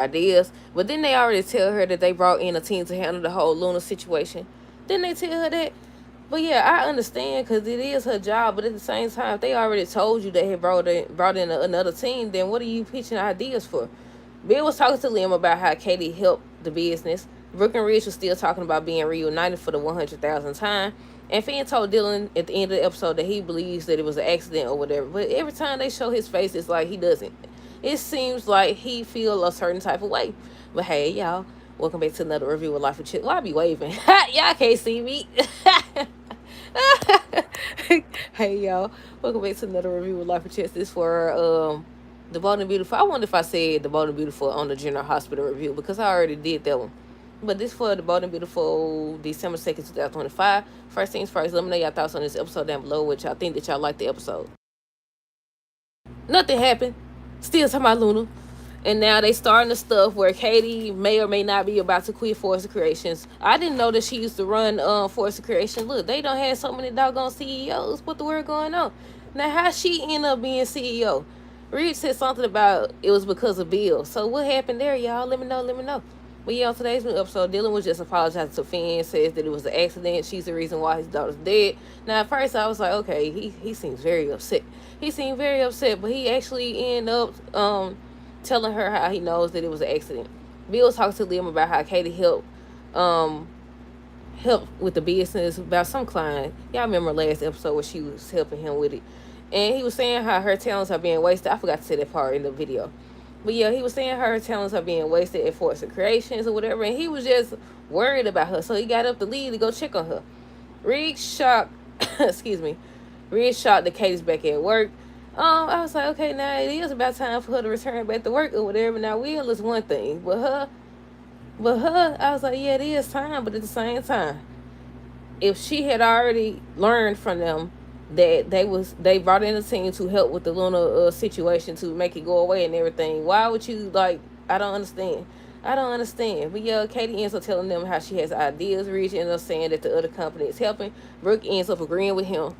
ideas. But then they already tell her that they brought in a team to handle the whole Luna situation. Didn't they tell her that? But yeah, I understand because it is her job. But at the same time, if they already told you they had brought in another team, then what are you pitching ideas for? Bill was talking to Liam about how Katie helped the business. Brooke and Ridge was still talking about being reunited for the 100,000th time. And Finn told Dylan at the end of the episode that he believes that it was an accident or whatever. But every time they show his face, it's like he doesn't. It seems like he feel a certain type of way. But hey, y'all, welcome back to another review of Life with Chip. Well, I be waving. Y'all can't see me. Hey, y'all, welcome back to another review of Life with Chip. This for the Bold and Beautiful. I wonder if I said the Bold and Beautiful on the General Hospital review because I already did that one. But this for the Bold and Beautiful December 2nd, 2025. First things first, let me know y'all thoughts on this episode down below, which y'all think that y'all like the episode. Nothing happened. Still talking about Luna. And now they starting the stuff where Katie may or may not be about to quit Force of Creations. I didn't know that she used to run Force of Creation. Look, they don't have so many doggone CEOs. What the word going on? Now, how she end up being CEO? Reed said something about it was because of Bill. So what happened there, y'all? Let me know. Let me know. But yeah, on today's new episode, Dylan was just apologizing to Finn, says that it was an accident. She's the reason why his daughter's dead. Now, at first, I was like, okay, he seems very upset. He seemed very upset, but he actually ended up telling her how he knows that it was an accident. Bill was talking to Liam about how Katie helped with the business about some client. Y'all remember last episode where she was helping him with it. And he was saying how her talents are being wasted. I forgot to say that part in the video. But yeah, he was saying her talents are being wasted at Force of Creations or whatever. And he was just worried about her. So he got up to leave to go check on her. Reed shocked, excuse me. Reed shocked that Katie's back at work. I was like, okay, now it is about time for her to return back to work or whatever. Now, Will is one thing, but her, I was like, yeah, it is time, but at the same time, if she had already learned from them that they brought in a team to help with the Luna situation to make it go away and everything, why would you like? I don't understand. I don't understand. But yeah, Katie ends up telling them how she has ideas. Reach ends up saying that the other company is helping. Brooke ends up agreeing with him.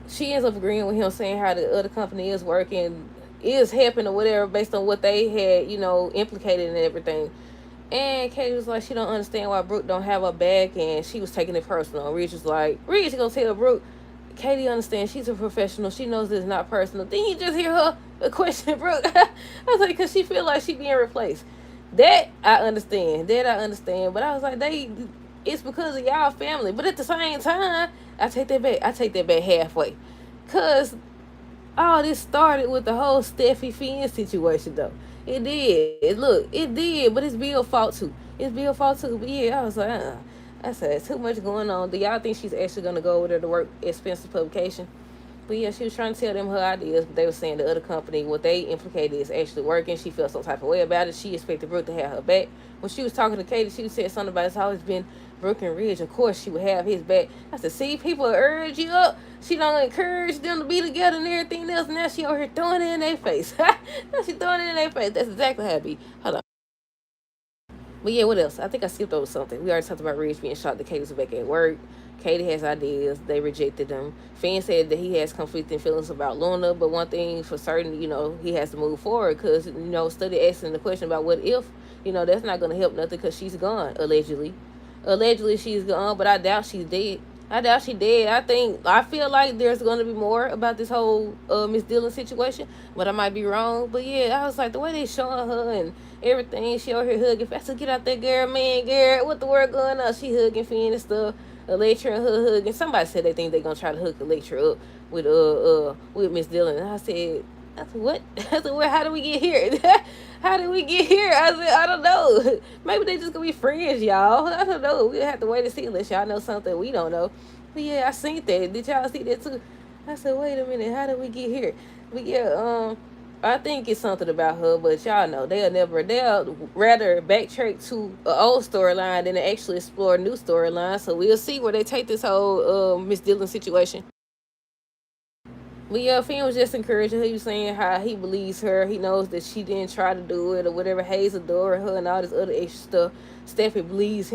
She ends up agreeing with him, saying how the other company is working, is helping or whatever, based on what they had, implicated and everything. And Katie was like, she don't understand why Brooke don't have her back, and she was taking it personal. Reach was like, Reach gonna tell Brooke, Katie understands she's a professional. She knows it's not personal. Then you just hear her question Brooke. I was like, because she feel like she being replaced. That I understand. But I was like, it's because of y'all family. But at the same time, I take that back. I take that back halfway. Because all this started with the whole Steffi Finn situation, though. It did. Look, it did, but it's Bill's fault, too. It's Bill's fault, too. But yeah, I was like, I said, too much going on. Do y'all think she's actually going to go over there to work at Spencer's publication? But yeah, she was trying to tell them her ideas, but they were saying the other company, what they implicated is actually working. She felt some type of way about it. She expected Brooke to have her back. When she was talking to Katie, she said something about it's always been Brooke and Ridge. Of course, she would have his back. I said, see, people urge you up. She don't encourage them to be together and everything else. Now she over here throwing it in their face. Now she throwing it in their face. That's exactly how it be. Hold on. But yeah, what else? I think I skipped over something. We already talked about Ridge being shocked that Katie's back at work. Katie has ideas. They rejected them. Finn said that he has conflicting feelings about Luna, but one thing for certain, he has to move forward because, study asking the question about what if, that's not going to help nothing because she's gone, allegedly. Allegedly, she's gone, but I doubt she's dead. I feel like there's going to be more about this whole Miss Dillon situation, but I might be wrong. But yeah, I was like, the way they showing her and everything, she over here hugging. Faster, get out there, girl, man, girl. What the word going on? She hugging Finn and stuff. Electra and her hugging. Somebody said they think they're gonna try to hook Electra up with Miss Dillon. And I said, what? I said, well, how do we get here? How did we get here? I said, I don't know. Maybe they just gonna be friends, y'all. I don't know. We'll have to wait and see unless y'all know something we don't know. But yeah, I seen that. Did y'all see that too? I said, wait a minute, how did we get here? But yeah, I think it's something about her, but y'all know they'll rather backtrack to an old storyline than to actually explore a new storyline. So we'll see where they take this whole Miss Dillon situation. But yeah, Finn was just encouraging her. He was saying how he believes her. He knows that she didn't try to do it or whatever. Hayes adored her and all this other extra stuff. Steffi believes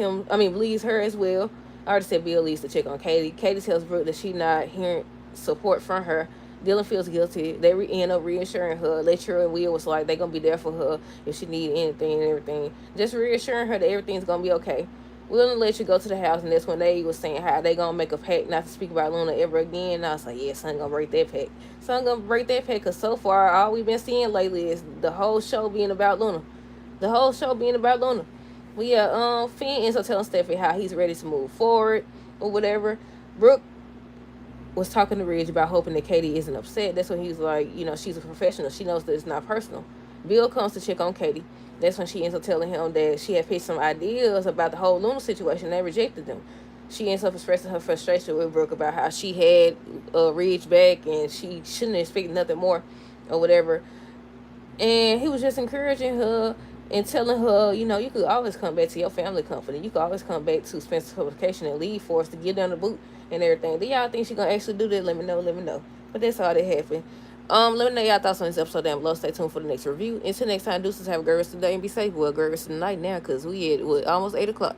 her as well. I already said Bill leads to check on Katie. Katie tells Brooke that she's not hearing support from her. Dylan feels guilty. They end up reassuring her. Lecturer and Will was like they gonna be there for her if she need anything and everything. Just reassuring her that everything's gonna be okay. We're gonna let you go to the house, and that's when they was saying how they gonna make a pact not to speak about Luna ever again. And I was like, yeah, son gonna break that pact. Son gonna break that pact, cause so far all we've been seeing lately is the whole show being about Luna. The whole show being about Luna. Well, yeah, Finn ends up telling Steffi how he's ready to move forward or whatever. Brooke was talking to Ridge about hoping that Katie isn't upset. That's when he was like, you know, she's a professional. She knows that it's not personal. Bill comes to check on Katie. That's when she ends up telling him that she had pitched some ideas about the whole Luna situation. They rejected them. She ends up expressing her frustration with Brooke about how she had Ridge back and she shouldn't expect nothing more or whatever. And he was just encouraging her and telling her, you know, you could always come back to your family company. You could always come back to Spencer's Publication and leave for us to get down the boot and everything. Do y'all think she's gonna actually do that? Let me know. Let me know. But that's all that happened. Let me know y'all thoughts on this episode down below. Stay tuned for the next review. Until next time, deuces, have a great rest of the day and be safe. Well, great rest of the night now, because we at almost 8 o'clock.